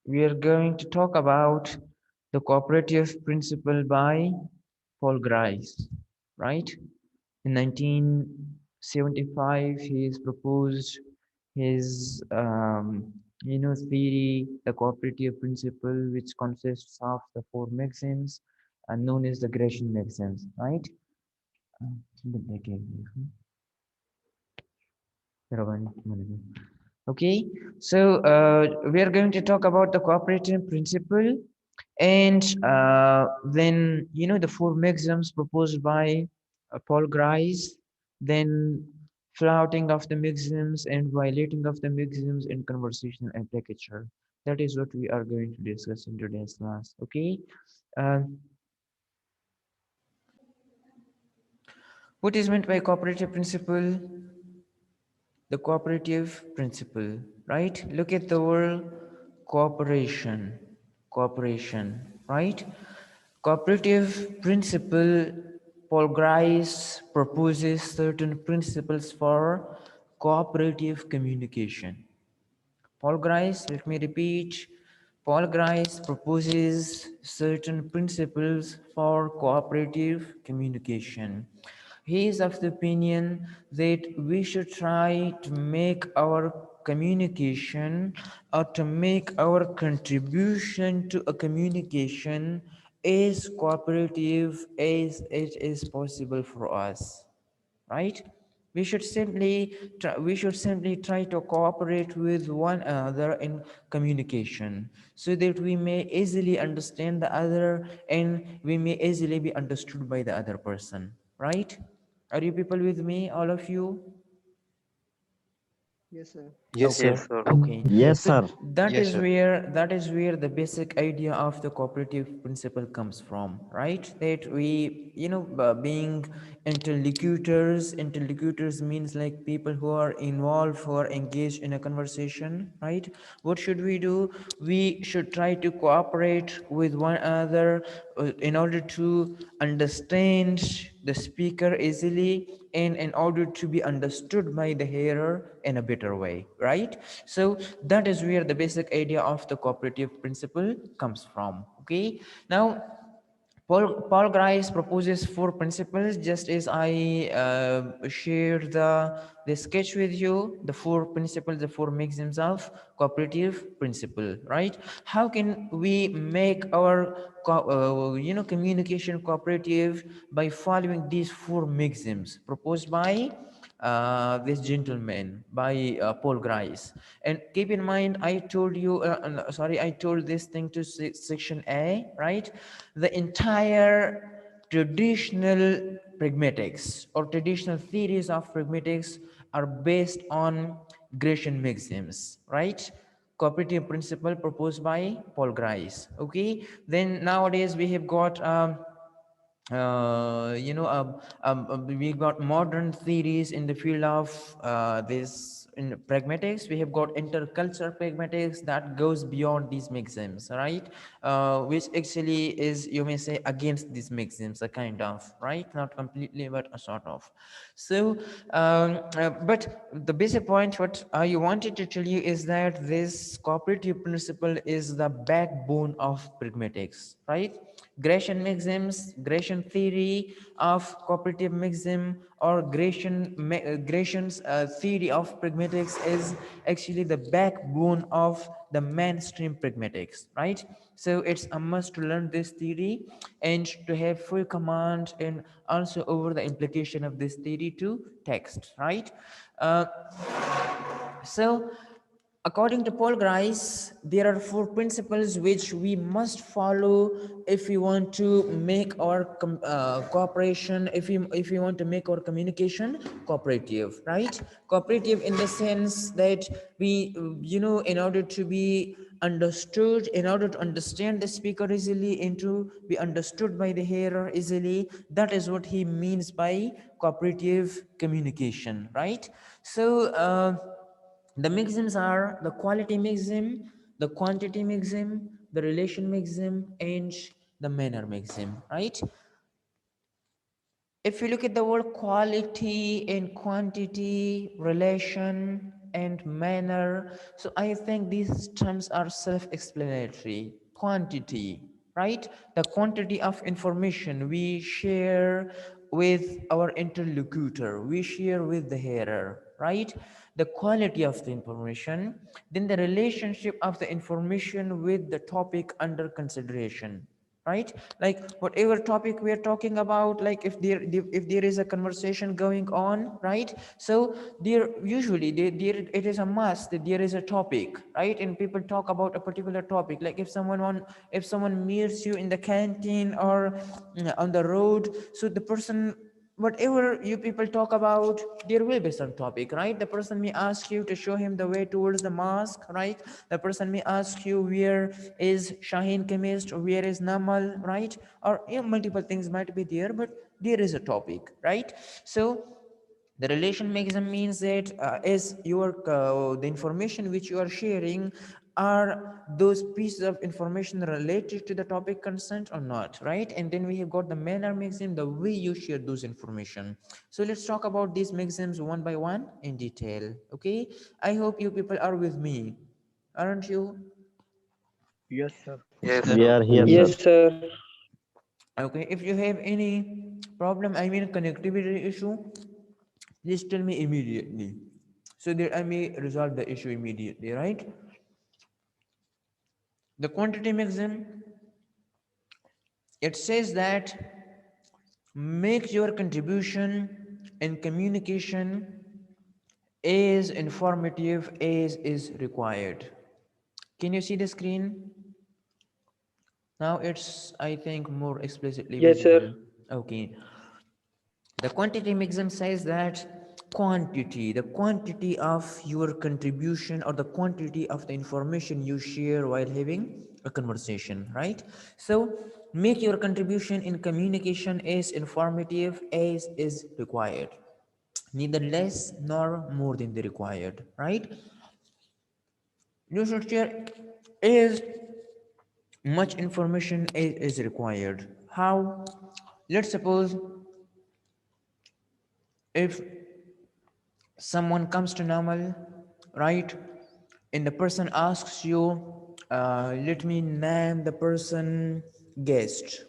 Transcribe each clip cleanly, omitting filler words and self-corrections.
we are going to talk about the cooperative principle by Paul Grice, right? In 1975, he has proposed his, theory, the cooperative principle, which consists of the four maxims, known as the Grecian maxims, right? Okay, so we are going to talk about the cooperative principle, and then the four maxims proposed by Paul Grice, then flouting of the maxims and violating of the maxims in conversational implicature. That is what we are going to discuss in today's class. Okay, uh, what is meant by cooperative principle? The cooperative principle, right? Look at the word cooperation, cooperation, right? Cooperative principle, Paul Grice proposes certain principles for cooperative communication. Paul Grice, let me repeat, Paul Grice proposes certain principles for cooperative communication. He is of the opinion that we should try to make our communication or to make our contribution to a communication as cooperative as it is possible for us, right? We should simply try to cooperate with one another in communication so that we may easily understand the other and we may easily be understood by the other person, right? Are you people with me, all of you? Yes, sir. Yes, Yes, sir. sir. Okay, Yes, so sir. that Yes, is sir. where the basic idea of the cooperative principle comes from, right? That we, being interlocutors means like people who are involved, who are engaged in a conversation, right? What should we do? We should try to cooperate with one another in order to understand the speaker easily and in order to be understood by the hearer in a better way, right? So that is where the basic idea of the cooperative principle comes from. Okay, now Paul Grice proposes four principles, just as I shared the sketch with you, the four principles, the four maxims of cooperative principle, right? How can we make our communication cooperative? By following these four maxims proposed by this gentleman, by Paul Grice. And keep in mind, I told this thing to section A, right? The entire traditional pragmatics or traditional theories of pragmatics are based on Grecian maxims, right? Cooperative principle proposed by Paul Grice. Okay, then nowadays we have got we got modern theories in the field of this in pragmatics. We have got intercultural pragmatics that goes beyond these maxims, right? Which actually is, you may say, against these maxims, a kind of, right? Not completely, but a sort of. So but the basic point what I wanted to tell you is that this cooperative principle is the backbone of pragmatics, right? Grecian theory of cooperative maxim, or Grecian's theory of pragmatics is actually the backbone of the mainstream pragmatics, right? So it's a must to learn this theory and to have full command and also over the implication of this theory to text, right? Uh, so, according to Paul Grice, there are four principles which we must follow if we want to make our cooperation, if we want to make our communication cooperative, right? Cooperative in the sense that we, in order to be understood, in order to understand the speaker easily and to be understood by the hearer easily, that is what he means by cooperative communication, right? So, the maxims are the quality maxim, the quantity maxim, the relation maxim, and the manner maxim, right? If you look at the word quality and quantity relation, and manner. So I think these terms are self-explanatory. Quantity, right? The quantity of information we share with our interlocutor, we share with the hearer, right? The quality of the information, then the relationship of the information with the topic under consideration, right? Like whatever topic we are talking about, like if there is a conversation going on, right? So there usually it is a must that there is a topic, right? And people talk about a particular topic. Like if someone meets you in the canteen or on the road, so the person, whatever you people talk about, there will be some topic, right? The person may ask you to show him the way towards the mosque, right? The person may ask you where is Shaheen chemist, or where is Namal, right? Or multiple things might be there, but there is a topic, right? So the relation mechanism means that is your the information which you are sharing, are those pieces of information related to the topic concerned or not, right? And then we have got the manner mechanism, the way you share those information. So let's talk about these mechanisms one by one in detail. Okay, I hope you people are with me, aren't you? Yes, sir. Yes, We sir. are here, Yes, sir. sir. Okay, if you have any problem, I mean connectivity issue, please tell me immediately so that I may resolve the issue immediately, right? The quantity maxim, it says that make your contribution in communication as informative as is required. Can you see the screen? Now it's, I think, more explicitly Yes, sir. visible. Okay. The quantity maxim says that the quantity of your contribution or the quantity of the information you share while having a conversation, right? So make your contribution in communication as informative as is required, neither less nor more than the required, right? You should share as much information as is required. How? Let's suppose if someone comes to normal, right? And the person asks you, let me name the person guest,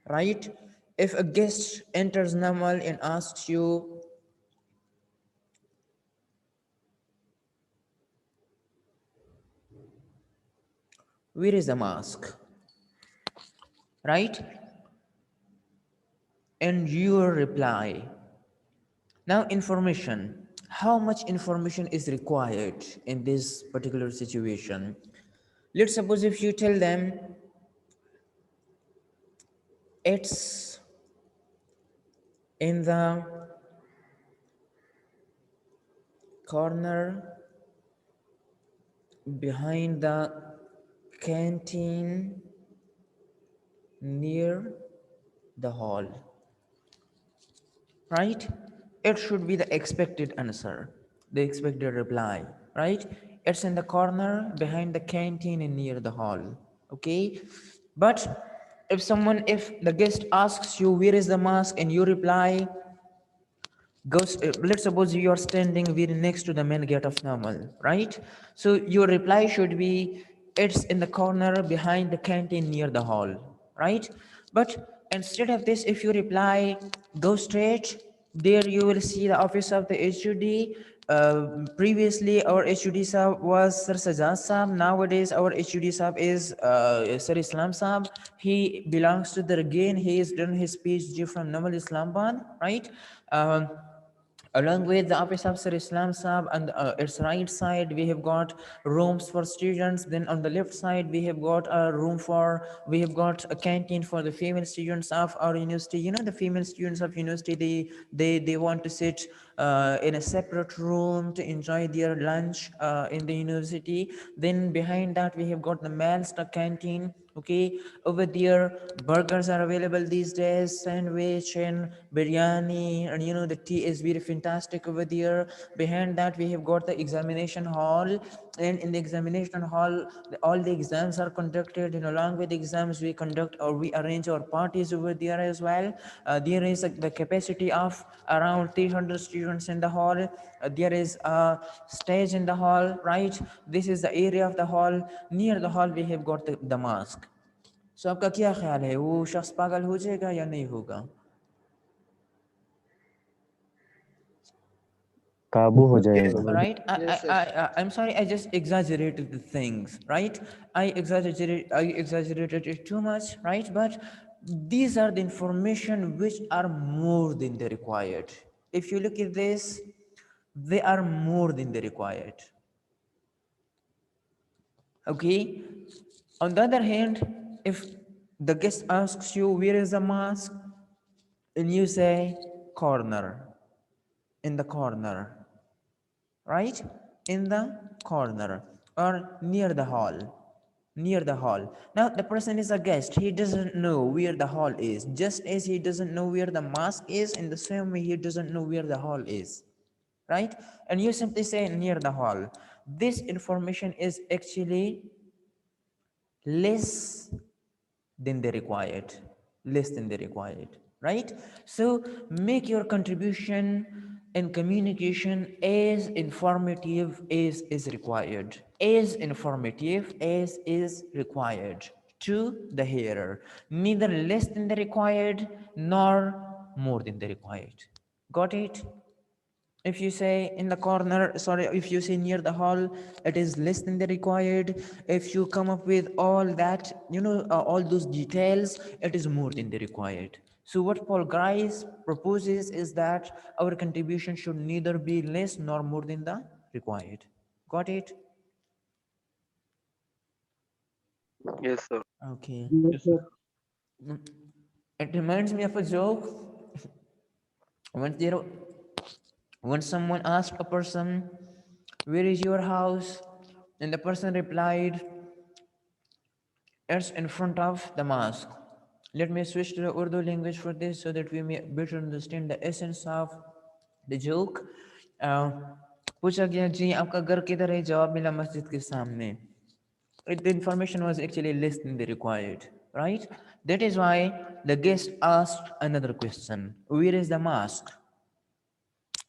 right? If a guest enters normal and asks you, where is the mask, right? And your reply, now information, how much information is required in this particular situation? Let's suppose if you tell them it's in the corner behind the canteen near the hall, right? It should be the expected answer, the expected reply, right? It's in the corner behind the canteen and near the hall. Okay, but if the guest asks you where is the mask and you reply goes, let's suppose you are standing very next to the main gate of normal, right? So your reply should be it's in the corner behind the canteen near the hall, right? But instead of this, if you reply go straight there, you will see the office of the HUD. Previously our HUD sahab was Sir Sajad sahab. Nowadays our HUD sahab is Sir Islam sahab. He belongs to the Regain. He has done his PhD from Namal Islamabad, right? Along with the office of Sir Islam Sahab, and its right side we have got rooms for students. Then on the left side we have got a canteen for the female students of our university. You know, the female students of university, they want to sit in a separate room to enjoy their lunch in the university. Then behind that we have got the male canteen Okay, over there burgers are available these days, sandwich and biryani, and the tea is very fantastic over there. Behind that we have got the examination hall, and in the examination hall all the exams are conducted, and along with exams we conduct or we arrange our parties over there as well. There is the capacity of around 300 students in the hall. There is a stage in the hall, right? This is the area of the hall. Near the hall we have got the mosque. So आपका क्या ख्याल है, वो शख्स पागल हो जाएगा या नहीं होगा? काबू हो Yes, जाएगा। Right, yes, yes. I'm sorry, I just exaggerated the things, right? I exaggerated it too much, right? But these are the information which are more than the required. If you look at this, they are more than the required. Okay, on the other hand, if the guest asks you where is the mask, and you say corner, in the corner, right, in the corner or near the hall, near the hall. Now the person is a guest, he doesn't know where the hall is, just as he doesn't know where the mosque is, in the same way he doesn't know where the hall is, right? And you simply say near the hall. This information is actually less than they required, less than they required, right? So make your contribution in communication as informative as is required, as informative as is required to the hearer, neither less than the required nor more than the required. Got it? If you say in the corner, sorry, if you say near the hall, it is less than the required. If you come up with all that, all those details, it is more than the required. So what Paul Grice proposes is that our contribution should neither be less nor more than the required. Got it? Yes, sir. Okay. Yes, sir. It reminds me of a joke. Once there, when someone asked a person, where is your house? And the person replied, it's in front of the mosque. Let me switch to the Urdu language for this so that we may better understand the essence of the joke. Uh, पूछा गया जी आपका घर किधर है, जवाब मिला मस्जिद के सामने. The information was actually less than the required, right? That is why the guest asked another question, where is the mosque?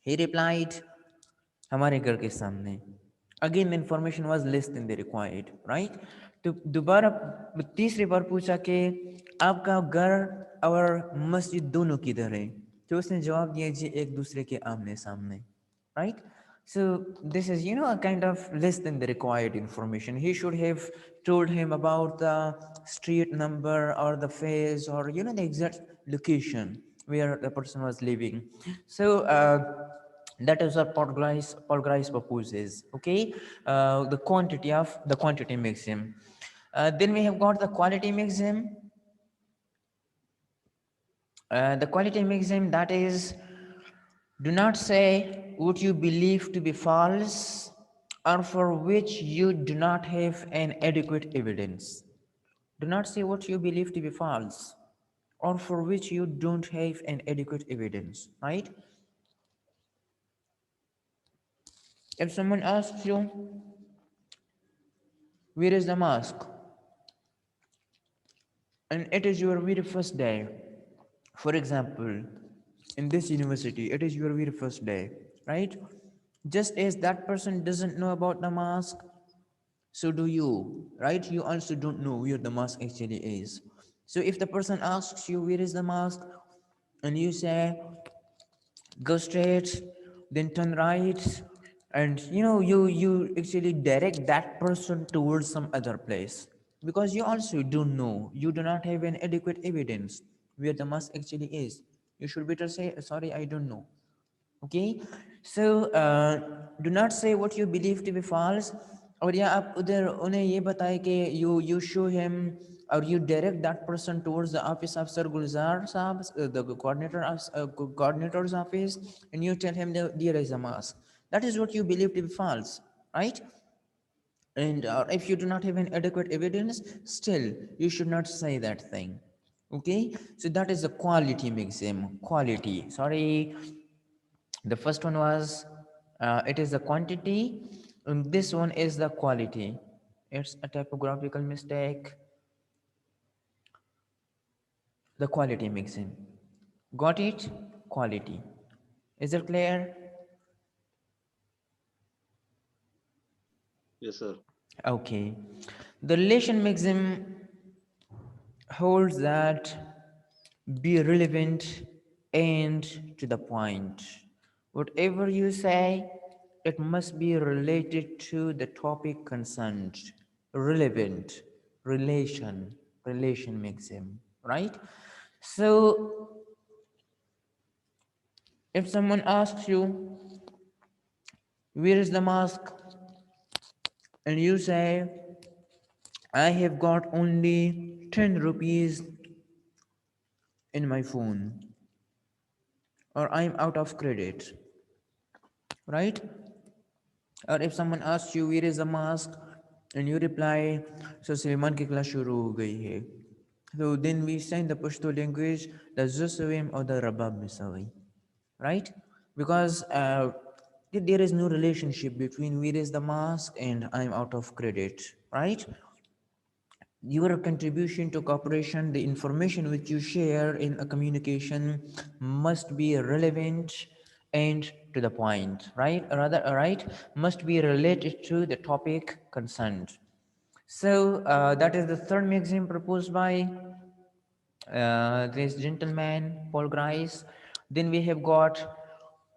He replied, हमारे घर के सामने. Again the information was less than they required, right? तो दोबारा तीसरी बार पूछा कि आपका घर और मस्जिद दोनों किधर है, तो उसने जवाब दिया जी एक दूसरे के आमने सामने, right? So this is, a kind of less than the required information. He should have told him about the street number or the face or the exact location where the person was living. So that is what Paul Grice proposes. Okay, the quantity maxim. Then we have got the quality maxim. The quality maxim, that is, do not say what you believe to be false or for which you do not have an adequate evidence. Do not say what you believe to be false or for which you don't have an adequate evidence, right? If someone asks you, where is the mosque? And it is your very first day. For example, in this university, it is your very first day, right? Just as that person doesn't know about the mosque, so do you, right? You also don't know where the mosque actually is. So if the person asks you where is the mosque, and you say go straight, then turn right, and you actually direct that person towards some other place, because you also don't know, you do not have an adequate evidence where the mosque actually is. You should better say sorry, I don't know. Okay, so do not say what you believe to be false. और या आप उधर उन्हें ये बताए कि you show him or you direct that person towards the office of Sir Gulzar Saab, the coordinator of coordinator's office, and you tell him that there is a mosque. That is what you believe to be false, right? And if you do not have an adequate evidence, still you should not say that thing. Okay, so that is the quality maxim. Quality, sorry, the first one was it is the quantity, and this one is the quality. It's a typographical mistake. The quality maxim. Got it? Quality. Is it clear? Yes, sir. Okay. The relation maxim holds that be relevant and to the point. Whatever you say, it must be related to the topic concerned. Relevant, relation maxim, right? So if someone asks you, where is the mosque? And you say, I have got only 10 rupees in my phone, or I'm out of credit, right? Or if someone asks you where is the mosque, and you reply, so Sulaiman ki class shuru ho gayi hai. So then we say in the Pashto language, the Zusawim or the Rabab Misawi, right? Because there is no relationship between where is the mosque and I'm out of credit, right? Your contribution to cooperation, the information which you share in a communication must be relevant and to the point, right? Or rather, right, must be related to the topic concerned. So that is the third maxim proposed by this gentleman, Paul Grice. Then we have got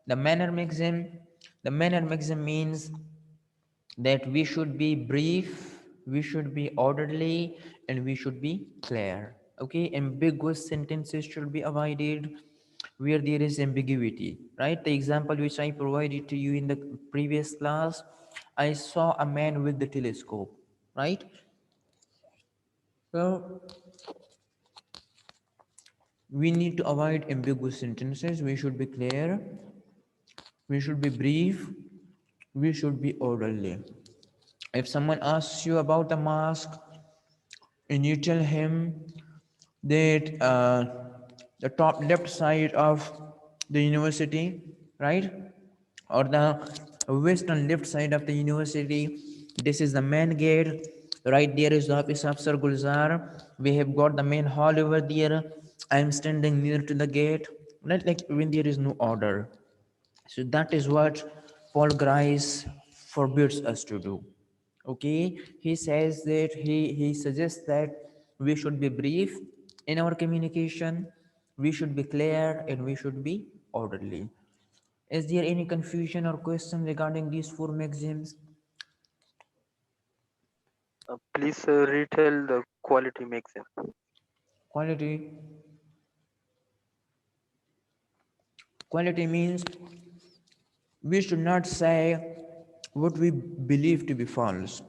the manner maxim. The manner maxim means that we should be brief, we should be orderly, and we should be clear. Okay, ambiguous sentences should be avoided where there is ambiguity, right? The example which I provided to you in the previous class, I saw a man with the telescope, right? So we need to avoid ambiguous sentences. We should be clear, we should be brief, we should be orderly. If someone asks you about the mask and you tell him that the top left side of the university, right, or the western left side of the university, this is the main gate, right there is the office of Sir Gulzar, we have got the main hall over there, I am standing near to the gate, right? Like when there is no order. So that is what Paul Grice forbids us to do. Okay, he says that he suggests that we should be brief in our communication, we should be clear, and we should be orderly. Is there any confusion or question regarding these four maxims? Please retell the quality maxim. Quality. Quality means we should not say what we believe to be false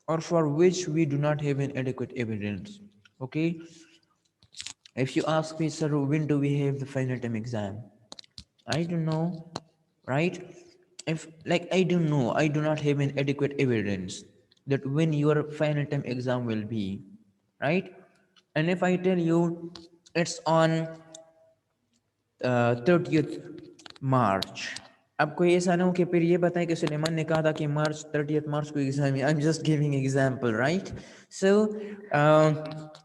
or for which we do not have an adequate evidence. Okay, if you ask me, sir, when do we have the final term exam? I don't know, right? If like I don't know, I do not have an adequate evidence that when your final term exam will be, right? And if I tell you it's on 30th March, अब कोई ऐसा ना हो कि फिर ये बताए कि सुलेमान ने कहा था कि मार्च 30th मार्च को एग्जाम है. I'm just giving example, right? So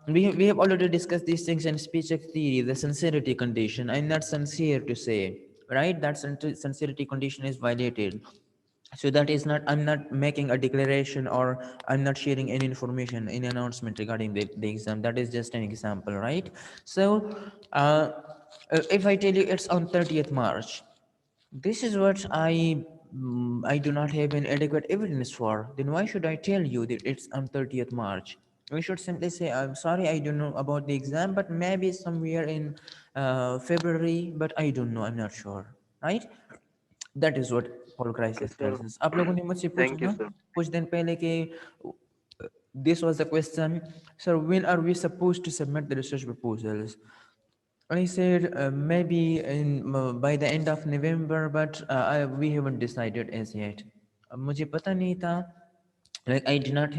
we have already discussed these things in speech theory, the sincerity condition. I'm not sincere to say, right, that sincerity condition is violated. So that is not, I'm not making a declaration or I'm not sharing any information, any announcement regarding the exam. That is just an example, right? So if I tell you it's on 30th March, this is what I do not have an adequate evidence for. Then why should I tell you that it's on 30th March? We should simply say, I'm sorry, I don't know about the exam, but maybe somewhere in February, but I don't know, I'm not sure, right? That is what Paul Okay, Crisis sir. tells us. आप लोगों ने मुझसे पूछा Thank you, ना sir. कुछ दिन पहले कि this was the question, sir, when are we supposed to submit the research proposals? I said maybe in by the end of November, but we haven't decided as yet. मुझे पता नहीं था Like I did not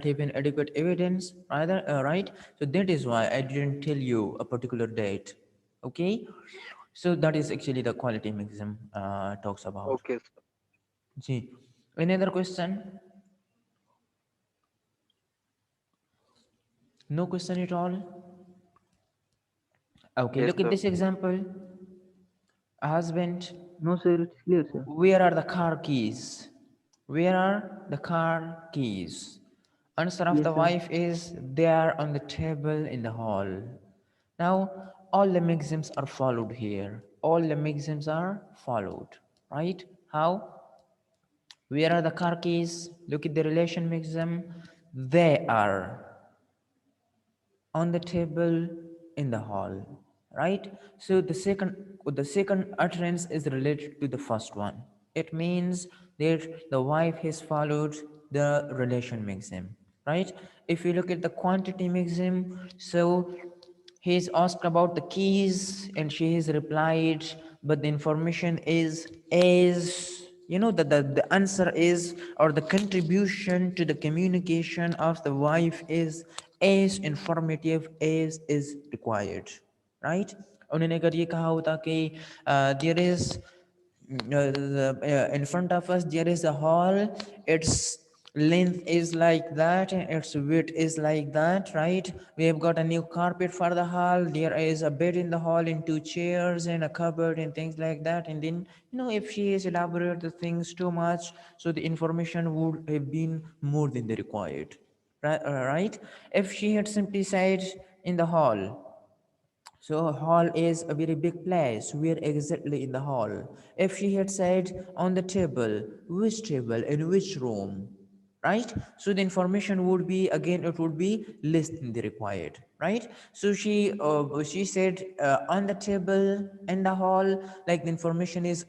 have an adequate evidence either, right? So that is why I didn't tell you a particular date. Okay, so that is actually the quality mechanism talks about. Okay, sir. See, any other question? No question at all. Okay, Yes, look at sir. this example. A husband, No, sir, it's clear, sir. where are the car keys? Where are the car keys? Answer of Yes, the sir. wife is they are on the table in the hall. Now, all the maxims are followed here. All the maxims are followed, right? How? Where are the car keys? Look at the relation maxim. They are on the table in the hall, right? So the second utterance is related to the first one. It means that the wife has followed the relation maxim, right? If you look at the quantity maxim, so he's asked about the keys and she has replied, but the information is the answer is, or the contribution to the communication of the wife is as informative as is required, right? उन्होंने अगर ये कहा होता कि there is in front of us there is a hall, its length is like that and its width is like that, right? We have got a new carpet for the hall, there is a bed in the hall and two chairs and a cupboard and things like that. And then, if she has elaborated the things too much, so the information would have been more than the required, right? If she had simply said in the hall, so hall is a very big place. We're exactly in the hall. If she had said on the table, which table in which room, right? So the information would be, again, it would be less than the required, right? So she said on the table in the hall, like the information is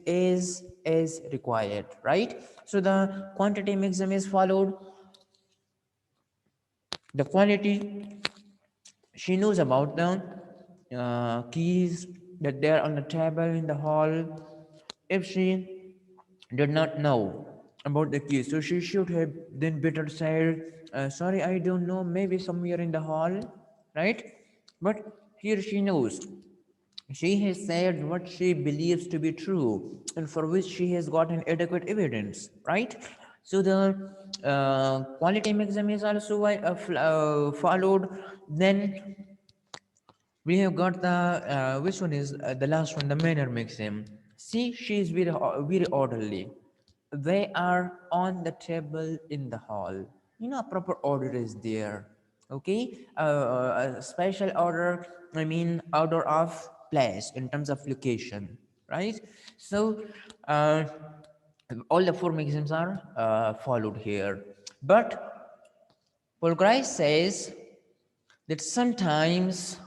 required, right? So the quantity maxim is followed. The quality, she knows about the keys that they are on the table in the hall. If she did not know about the keys, so she should have then better said, sorry, I don't know, maybe somewhere in the hall, right? But here she knows. She has said what she believes to be true and for which she has gotten adequate evidence, right? So the quality maxim is also followed. Then we have got the which one is the last one, the manner maxim. See, she is very orderly. They are on the table in the hall. A proper order is there. Okay, a special order, I mean order of place in terms of location, right? So all the four maxims are followed here. But Paul Grice says that sometimes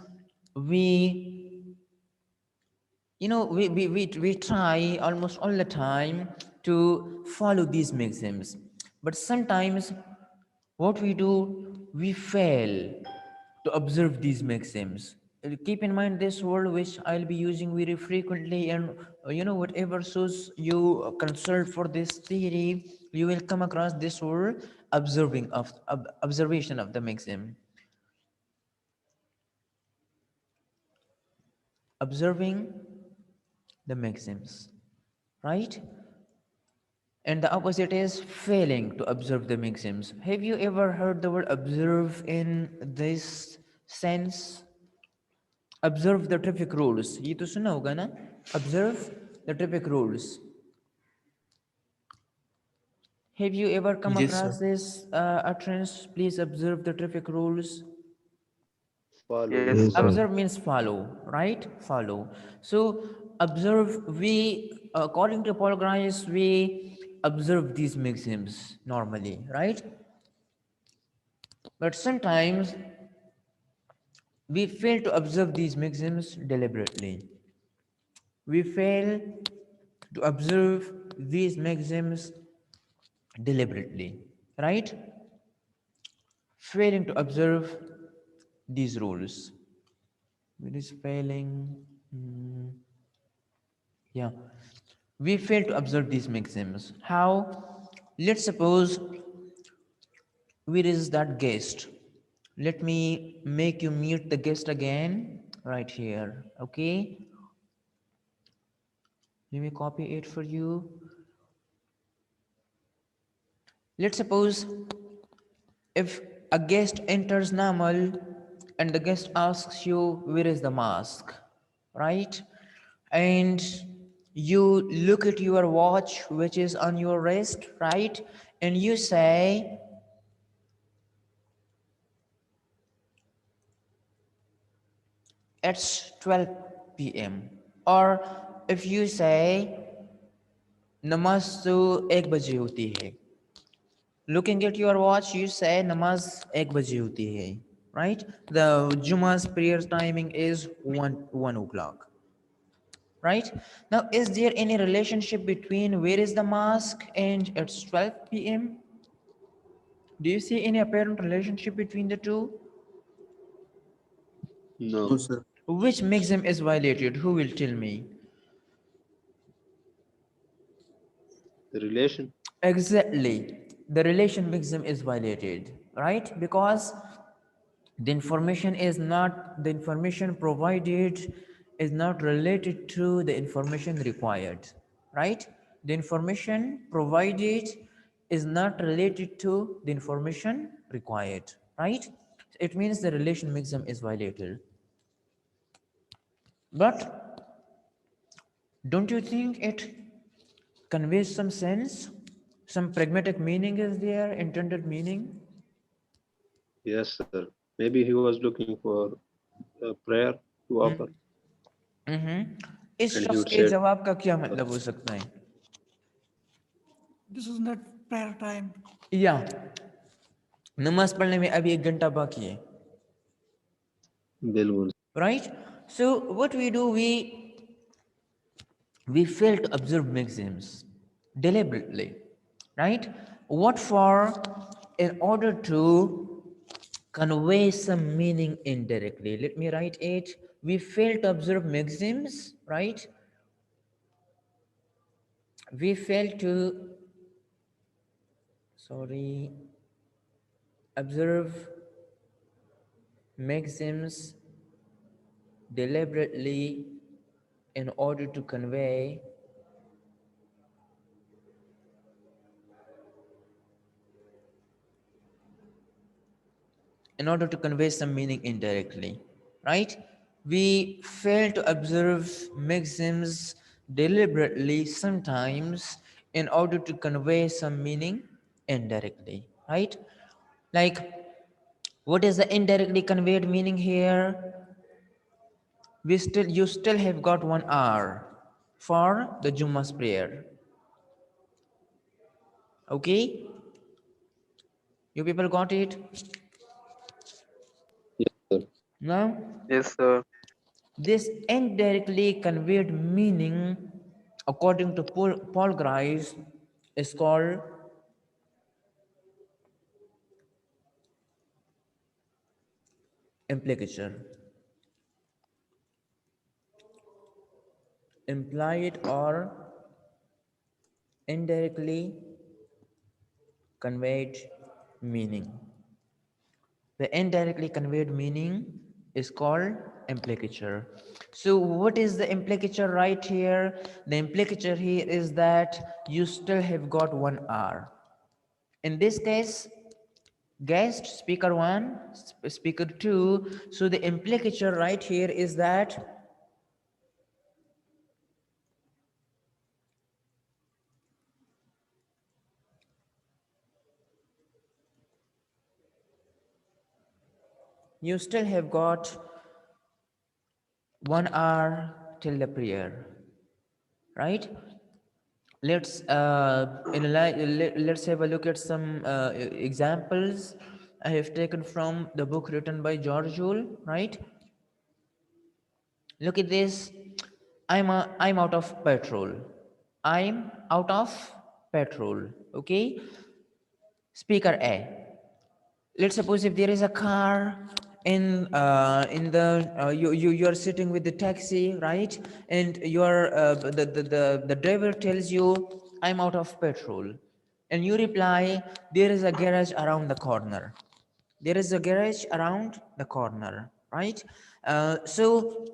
we we try almost all the time to follow these maxims, but sometimes what we do, we fail to observe these maxims. Keep in mind this word which I'll be using very frequently, and whatever source you consult for this theory, you will come across this word, observation of the maxim, observing the maxims, right? And the opposite is failing to observe the maxims. Have you ever heard the word observe in this sense? Observe the traffic rules. ये तो सुना होगा ना? Observe the traffic rules. Have you ever come Yes, sir. across this utterance? Please observe the traffic rules. Follow, Yes, Yes, yes. sir. sir. Observe means follow, right? Follow. So observe, we, according to Paul Grice, we observe these maxims normally, right? But sometimes we fail to observe these maxims deliberately. We fail to observe these maxims deliberately, right? Failing to observe these rules. It is failing. Yeah. We fail to observe these maxims. How? Let's suppose Where is that guest? Let me make you mute the guest again right here. Okay, let me copy it for you. Let's suppose if a guest enters Namal and the guest asks you where is the mask, right? And you look at your watch which is on your wrist, right? And you say it's 12 p.m. Or if you say नमाज तो 1 बजे होती है, looking at your watch you say namaz 1 बजे होती है, right? The Juma's prayer timing is 1 o'clock, right? Now is there any relationship between where is the mosque and it's 12 p.m.? Do you see any apparent relationship between the two? No. No, sir. Which maxim is violated? Who will tell me? The relation. Exactly, the relation maxim is violated, right? Because the information provided is not related to the information required, right? The information provided is not related to the information required, right? It means the relation maxim is violated. But don't you think it conveys some sense, some pragmatic meaning is there, intended meaning? Yes, sir. Maybe he was looking for a prayer to offer, इस and he शख्स would के say, जवाब का क्या मतलब हो सकता है? This is not prayer time. या नमाज पढ़ने में अभी 1 घंटा बाकी है, "Bilbul." right? So what we do, we fail to observe maxims deliberately, right? What for? In order to convey some meaning indirectly. Let me write it. We fail to observe maxims, right? We fail to, sorry, observe maxims deliberately in order to convey some meaning indirectly, right? We fail to observe maxims deliberately sometimes in order to convey some meaning indirectly, right? Like, what is the indirectly conveyed meaning here? You still have got 1 hour for the Jumma's prayer. Okay? You people got it? Yes, sir. Now, Yes, sir. this indirectly conveyed meaning, according to Paul Grice, is called implicature. Implied or indirectly conveyed meaning. The indirectly conveyed meaning is called implicature. So what is the implicature right here? The implicature here is that you still have got 1 hour. In this case, guest speaker 1, speaker 2. So the implicature right here is that you still have got 1 hour till the prayer, right? Let's have a look at some examples I have taken from the book written by George Joule, right? Look at this. I'm out of petrol. I'm out of petrol. Okay. Speaker A. Let's suppose if there is a car in the you are sitting with the taxi, right? And the driver tells you I'm out of petrol. and you reply, there is a garage around the corner. There is a garage around the corner, right? So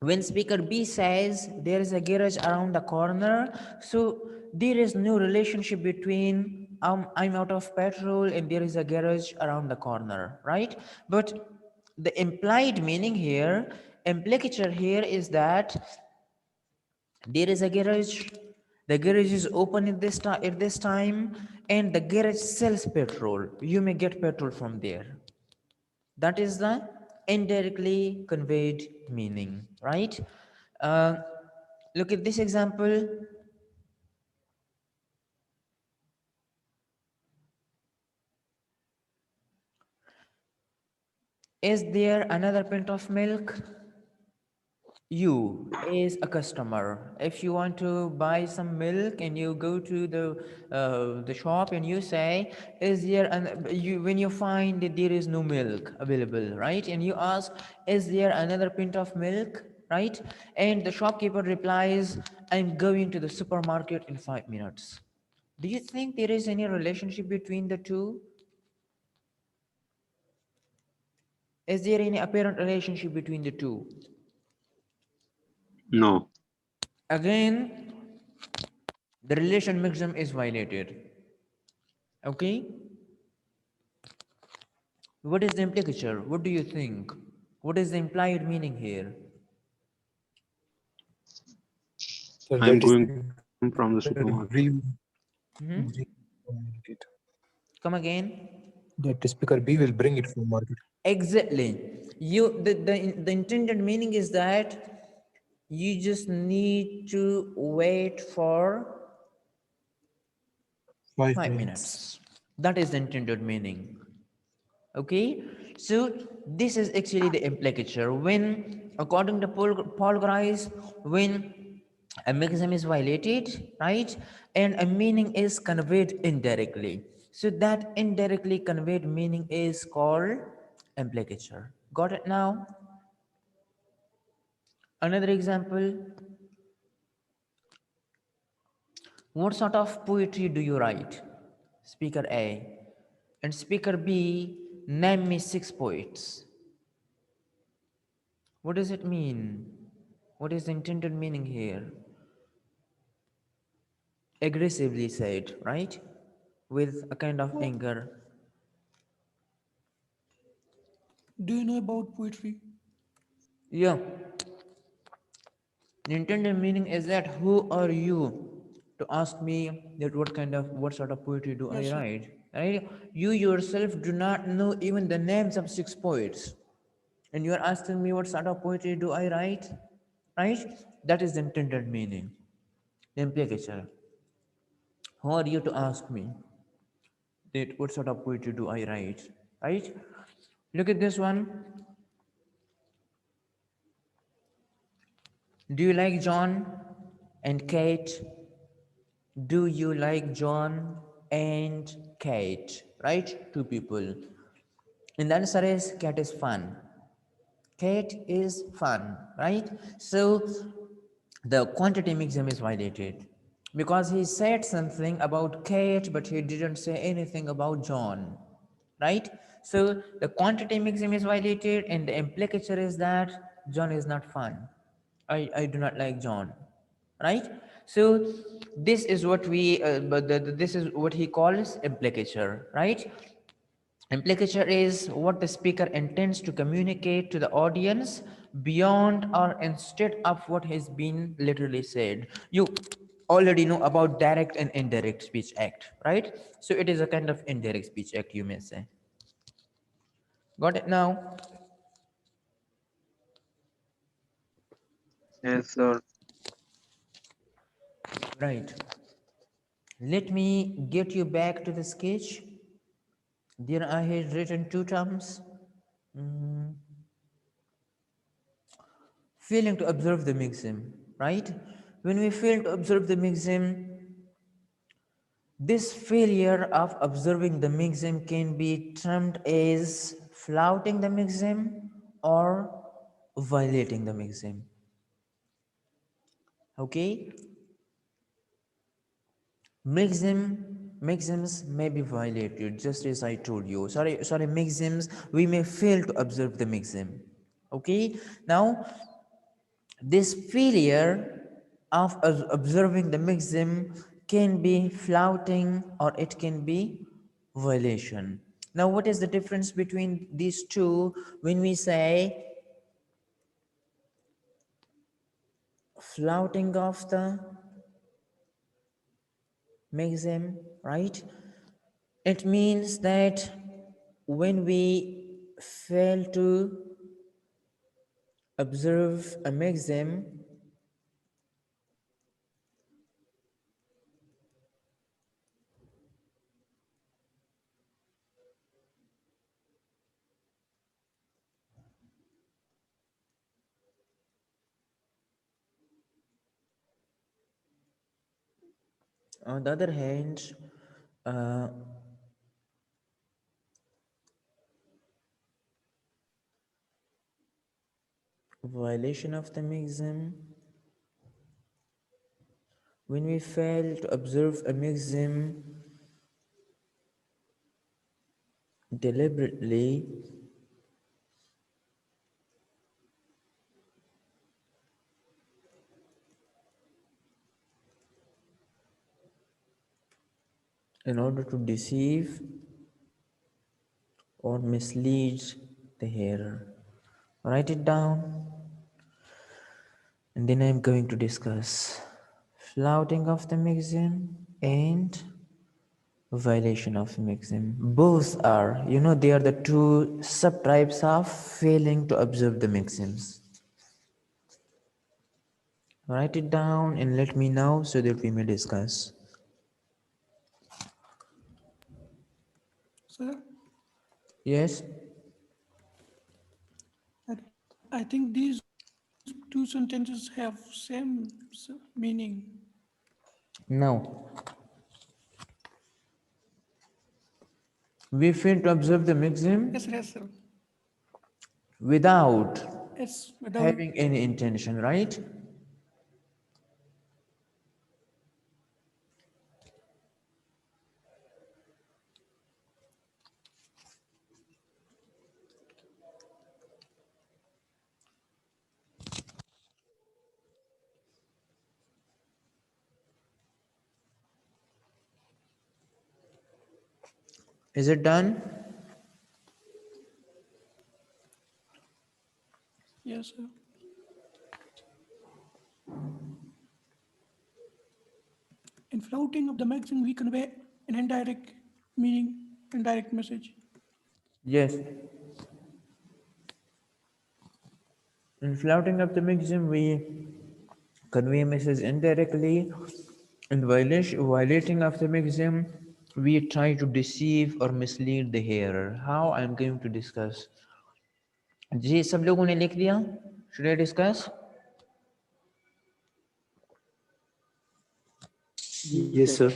when speaker B says there is a garage around the corner, so there is no relationship between I'm out of petrol and there is a garage around the corner, right? But the implied meaning here, implicature here is that there is a garage, the garage is open at this time, and the garage sells petrol. You may get petrol from there. That is the indirectly conveyed meaning, right? uh, Look at this example. Is there another pint of milk? You is a customer. If you want to buy some milk and you go to the shop and you say, is there an you when you find that there is no milk available, right? And you ask, is there another pint of milk, right? And the shopkeeper replies, I'm going to the supermarket in 5 minutes. Do you think there is any relationship between the two? Is there any apparent relationship between the two? No. Again, the relation maxim is violated. Okay, what is the implicature? What do you think? What is the implied meaning here? So I'm that is going to come from the supermarket. Hmm? Communicate. Come again. That speaker B will bring it from market. Exactly. The intended meaning is that you just need to wait for 5 5 minutes. minutes That is the intended meaning. Okay, so this is actually the implicature. When, according to Paul Grice, when a maxim is violated, right, and a meaning is conveyed indirectly, so that indirectly conveyed meaning is called implicature. Got it now? Another example. What sort of poetry do you write? Speaker A and speaker B, name me 6 poets. What does it mean? What is the intended meaning here? Aggressively said, right? With a kind of anger. Do you know about poetry? Yeah. The intended meaning is that who are you to ask me that what sort of poetry do I write? Right? You yourself do not know even the names of 6 poets. And you are asking me what sort of poetry do I write? Right? That is the intended meaning. The implication. Who are you to ask me that what sort of poetry do I write? Right? Look at this one. Do you like John and Kate? Do you like John and Kate? Right? Two people. And the answer is cat is fun. Kate is fun, right? So the quantity maxim is violated because he said something about Kate, but he didn't say anything about John, right? So the quantity maxim is violated, and the implicature is that John is not fun. I do not like John, right? So this is what this is what he calls implicature, right? Implicature is what the speaker intends to communicate to the audience beyond or instead of what has been literally said. You already know about direct and indirect speech act, right? So it is a kind of indirect speech act, you may say. Got it now? Yes, sir. Right. Let me get you back to the sketch. There I had written 2 terms. Mm, Failing to observe the maxim, right? When we fail to observe the maxim, this failure of observing the maxim can be termed as flouting the maxim or violating the maxim. Okay? Maxims may be violated, just as I told you. Sorry, maxims, we may fail to observe the maxim. Okay, now this failure of observing the maxim can be flouting or it can be violation. Now, what is the difference between these two when we say flouting of the maxim, right? It means that when we fail to observe a maxim, on the other hand, uh, violation of the maxim, when we fail to observe a maxim deliberately, in order to deceive or mislead the hearer. Write it down, and then I'm going to discuss flouting of the maxim and violation of maxim. Both are, they are the two subtypes of failing to observe the maxims. Write it down and let me know so that we may discuss. Sir, Yes? I think these two sentences have same meaning. Now, we fail to observe the maxim Yes, sir. without It's without. having any intention, right? Is it done? Yes, sir. In flouting of the maxim, we convey an indirect meaning, indirect message. Yes. In flouting of the maxim, we convey message indirectly. In violating of the maxim, we try to deceive or mislead the hearer. How? I'm going to discuss. जी सब लोगों ने लिख लिया? Should I discuss? Yes, sir.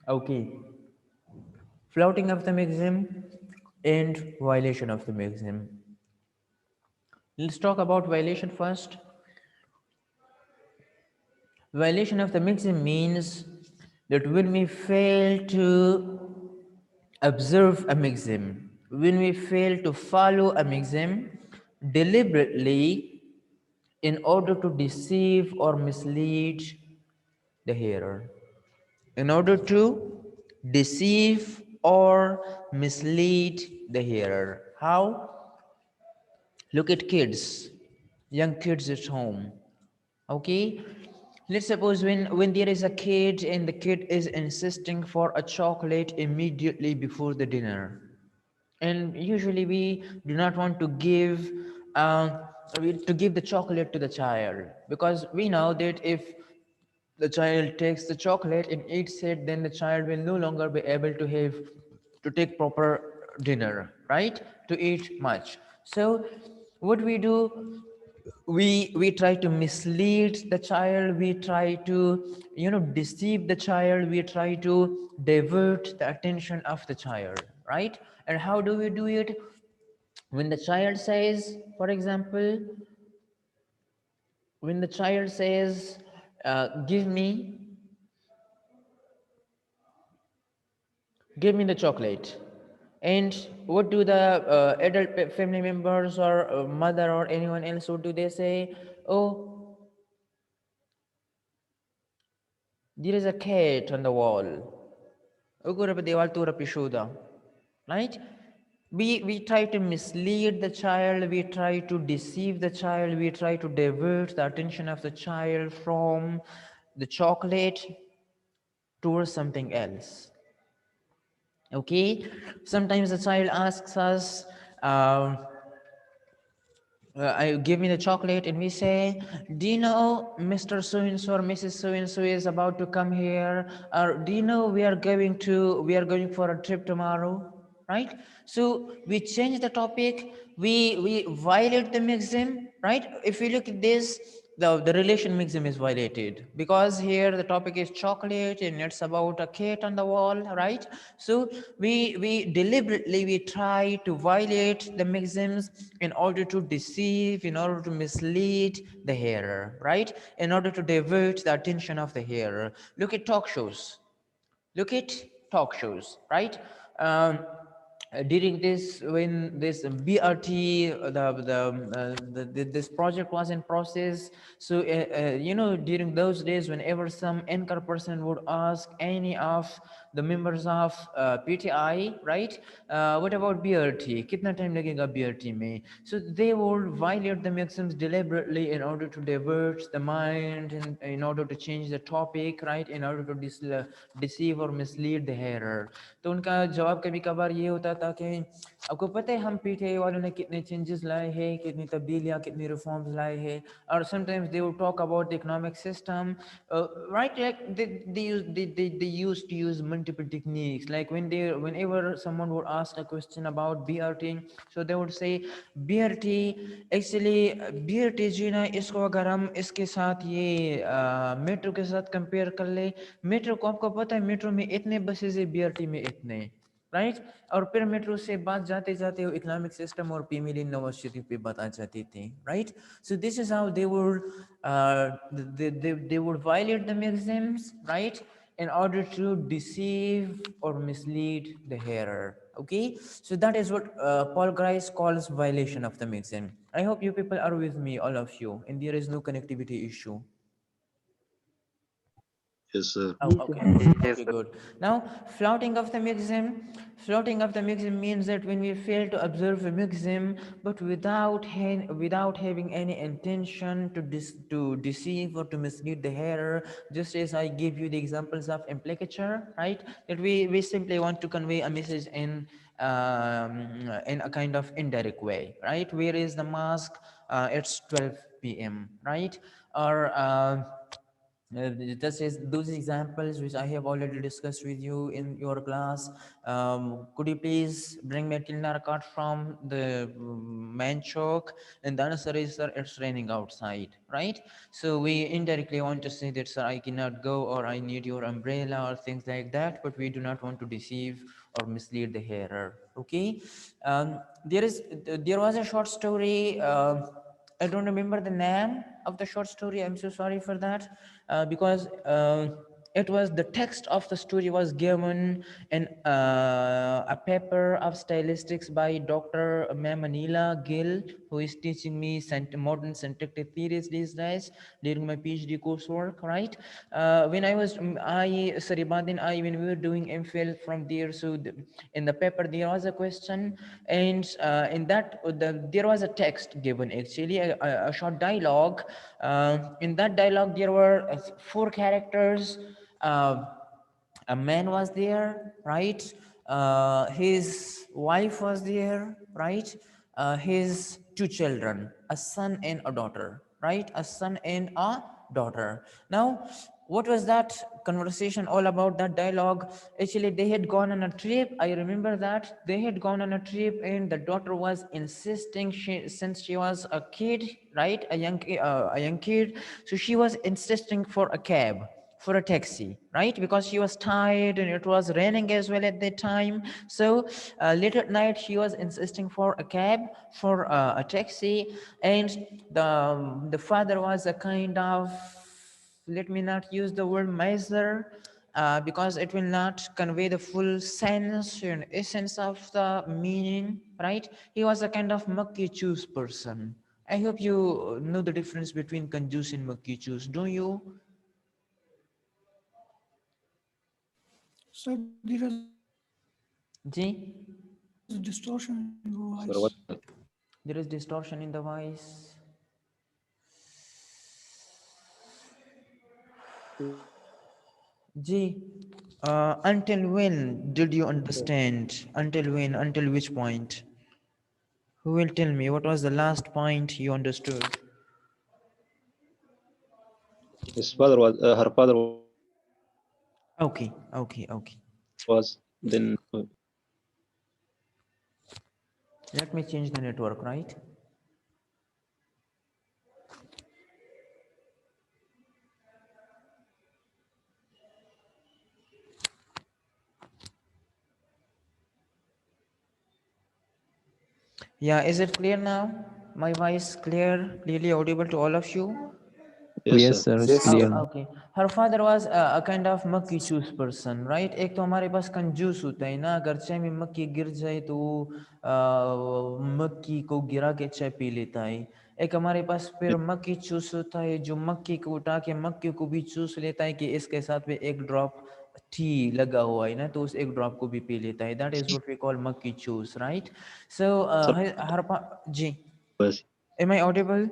Okay. Flouting of the maxim and violation of the maxim. Let's talk about violation first. Violation of the maxim means that when we fail to observe a maxim, when we fail to follow a maxim deliberately in order to deceive or mislead the hearer, in order to deceive or mislead the hearer. How? Look at kids, young kids at home. Okay, let's suppose when there is a kid and the kid is insisting for a chocolate immediately before the dinner, and usually we do not want to give the chocolate to the child, because we know that if the child takes the chocolate and eats it, then the child will no longer be able to take proper dinner, right, to eat much. So what we do, we try to mislead the child, we try to deceive the child, we try to divert the attention of the child, right? And how do we do it? When the child says, for example, when the child says, give me the chocolate, and what do the adult family members or mother or anyone else, what do they say? Oh, there is a cat on the wall. Ugura pa diwal tura pishuda. Right? We try to mislead the child, we try to deceive the child, we try to divert the attention of the child from the chocolate towards something else. Okay, sometimes the child asks us, um, I give me the chocolate, and we say, do you know Mr. So and so or Mrs. So and so is about to come here, or do you know we are going for a trip tomorrow, right? So we change the topic, we violate the maxim, right? If you look at this, the relation maxim is violated, because here the topic is chocolate and it's about a cat on the wall, right? So we deliberately we try to violate the maxims in order to deceive, in order to mislead the hearer, right? In order to divert the attention of the hearer. Look at talk shows. Look at talk shows, right? During this, when this BRT, this project was in process, so during those days, whenever some anchor person would ask any of the members of PTI, right, what about BRT, kitna time lagega BRT mein, so they would violate the maxims deliberately in order to divert the mind, and in order to change the topic, right, in order to deceive or mislead the hearer. तो उनका जवाब कभी कभार ये होता था कि आपको पता है हम पीटीआई वालों ने कितने चेंजेस लाए हैं, कितनी तब्दीलियाँ, कितनी रिफॉर्म्स लाए हैं. और sometimes they would talk about the economic system, right, like they used to use multiple techniques, like whenever someone would ask a question about BRT, so they would say BRT actually BRT जी ना, इसको अगर हम इसके साथ ये metro के साथ compare कर ले, मेट्रो को आपको पता है मेट्रो में इतने बसेस है, BRT में इतने, राइट? और फिर मेट्रो से बात जाते जाते वो इकोनॉमिक सिस्टम और पीमिली यूनिवर्सिटी पे बात आ जाती थी, right? So this is how they would violate the maxims, right, in order to deceive or mislead the hearer. Okay, so that is what Paul Grice calls violation of the maxim. I hope you people are with me, all of you, and there is no connectivity issue. Yes, sir. Oh, Yes, okay. sir. Yes, Okay, sir. good. Now, flouting of the maxim means that when we fail to observe a maxim, but without having any intention to deceive or to mislead the hearer, just as I gave you the examples of implicature, right? That we simply want to convey a message in a kind of indirect way, right? Where is the mask? It's 12 p.m., right? Or just as those examples which I have already discussed with you in your class, could you please bring me a Tilnar card from the main chalk? And the answer is, sir, it's raining outside, right? So we indirectly want to say that, sir, I cannot go, or I need your umbrella, or things like that, but we do not want to deceive or mislead the hearer. Okay. There was a short story. I don't remember the name of the short story. I'm so sorry for that, because it was the text of the story was given in a paper of stylistics by Dr. Manila Gill, who is teaching me modern syntactic theories these days during my PhD coursework. Right? When I was when we were doing MPhil from there, so in the paper there was a question, and in that there was a text given, actually a short dialogue. In that dialogue there were four characters. A man was there, right? His wife was there, right? His two children, a son and a daughter, right? A son and a daughter. Now, what was that conversation all about, that dialogue? Actually, they had gone on a trip. I remember that they had gone on a trip, and the daughter was insisting, since she was a kid, right, a young kid, so she was insisting for a cab, for a taxi, right? Because she was tired and it was raining as well at that time. So late at night, she was insisting for a cab, for a taxi, and the father was a kind of, let me not use the word miser, because it will not convey the full sense and essence of the meaning, right? He was a kind of mucky choose person. I hope you know the difference between conjuice and mucky choose, don't you? Sir, there is distortion in your voice. Ji? Sir, what? There is distortion in the voice. Ji, until when did you understand? Until when? Until which point? Who will tell me what was the last point you understood? His father was, her father Okay, okay, okay. was then. Let me change the network, right? Yeah, is it clear now? My voice clear, clearly audible to all of you? Yes, Yes, sir. sir. It's clear now. Okay. Her father was a kind of मक्की चूस person, right? एक तो हमारे पास कंजूस होता है ना, अगर चाय में मक्की गिर जाए तो मक्की को गिरा के चाय पी लेता है। एक हमारे पास फिर मक्की चूस होता है जो मक्की को उठा के मक्की को भी चूस लेता है कि इसके साथ में एक ड्रॉप टी लगा हुआ है ना, तो उस एक ड्रॉप को भी पी लेता है। That is what we call मक्की चूस, right? So Sir, ji, was am I audible?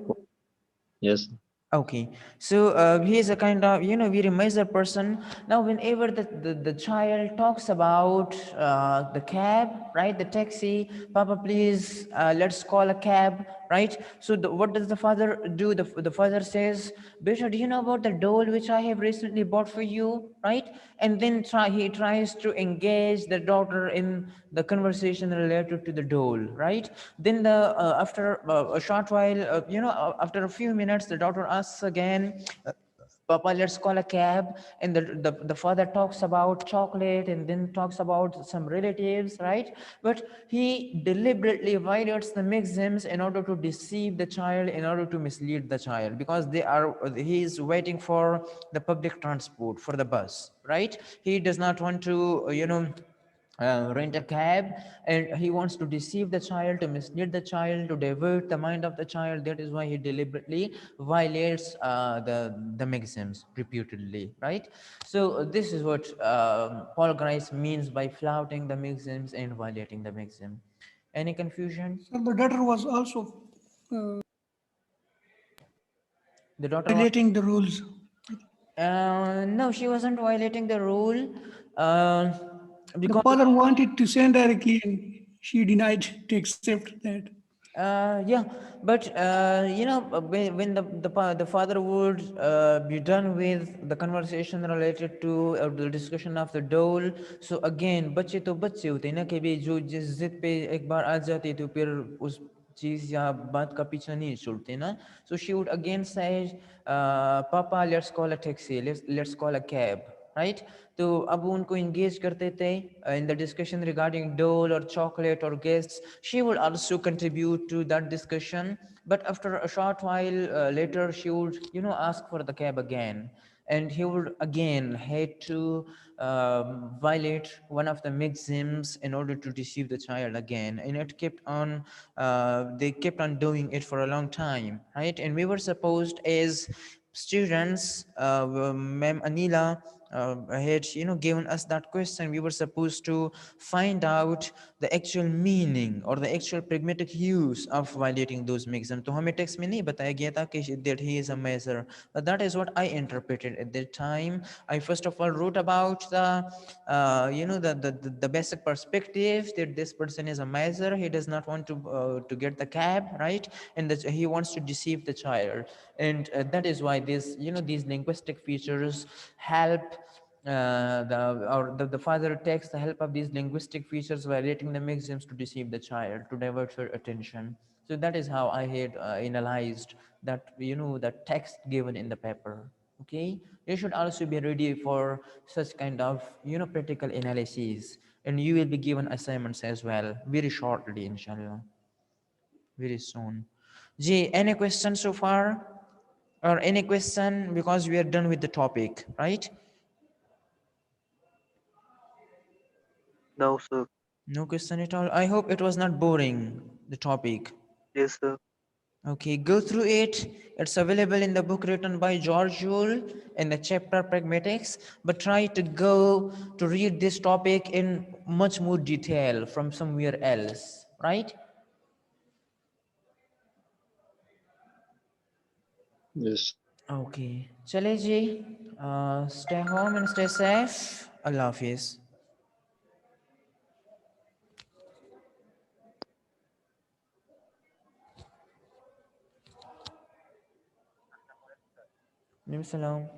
yes. Okay, so he is a kind of, very miser person. Now, whenever the child talks about the cab, right, the taxi, Papa, please, let's call a cab, right? So, what does the father do? The father says, Beta, do you know about the doll which I have recently bought for you, right? And then he tries to engage the daughter in the conversation related to the doll, right? Then after a short while, after a few minutes, the daughter asks again, Papa, let's call a cab. And the father talks about chocolate and then talks about some relatives, right? But he deliberately violates the maxims in order to deceive the child, in order to mislead the child, because he is waiting for the public transport, for the bus, right? He does not want to, rent a cab, and he wants to deceive the child, to mislead the child, to divert the mind of the child. That is why he deliberately violates the maxims repeatedly, right? So this is what Paul Grice means by flouting the maxims and violating the maxim. Any confusion? Sir, the daughter was also uh, The daughter was, violating the rules. no, she wasn't violating the rule, uh, The because father wanted to send directly and she denied to accept that. yeah, but when the father would be done with the conversation related to the discussion of the dole, so again बच्चे तो बच्चे होते हैं ना कि भी जो जिस जिद पे एक बार आ जाती है तो फिर उस चीज या बात का पीछा नहीं छोड़ते ना. So she would again say, Papa, let's call a taxi, let's call a cab, right? तो अब वो उनको engage करते थे in the discussion regarding doll or chocolate or guests. She would also contribute to that discussion, but after a short while later, she would, ask for the cab again, and he would again hate to violate one of the maxims in order to deceive the child again, and it kept on. They kept on doing it for a long time, right? And we were supposed as students, Ma'am Anila had given us that question. We were supposed to find out the actual meaning or the actual pragmatic use of violating those maxims. तो हमें text में नहीं बताया गया था कि that he is a measure, but that is what I interpreted at that time. I first of all wrote about the basic perspective that this person is a miser. He does not want to get the cab, right? And that he wants to deceive the child, and that is why these linguistic features help the father takes the help of these linguistic features violating the maxims to deceive the child, to divert her attention. So that is how I had analyzed that, the text given in the paper. Okay, you should also be ready for such kind of practical analysis, and you will be given assignments as well very shortly, inshallah, very soon. Ji, any question so far, or any question, because we are done with the topic, right? No, sir. No question at all. I hope it was not boring, the topic. Yes, sir. Okay, go through it. It's available in the book written by George Yule in the chapter Pragmatics. But try to go to read this topic in much more detail from somewhere else, right? Yes. Okay. Chale ji, stay home and stay safe. Allah Hafiz. Salam.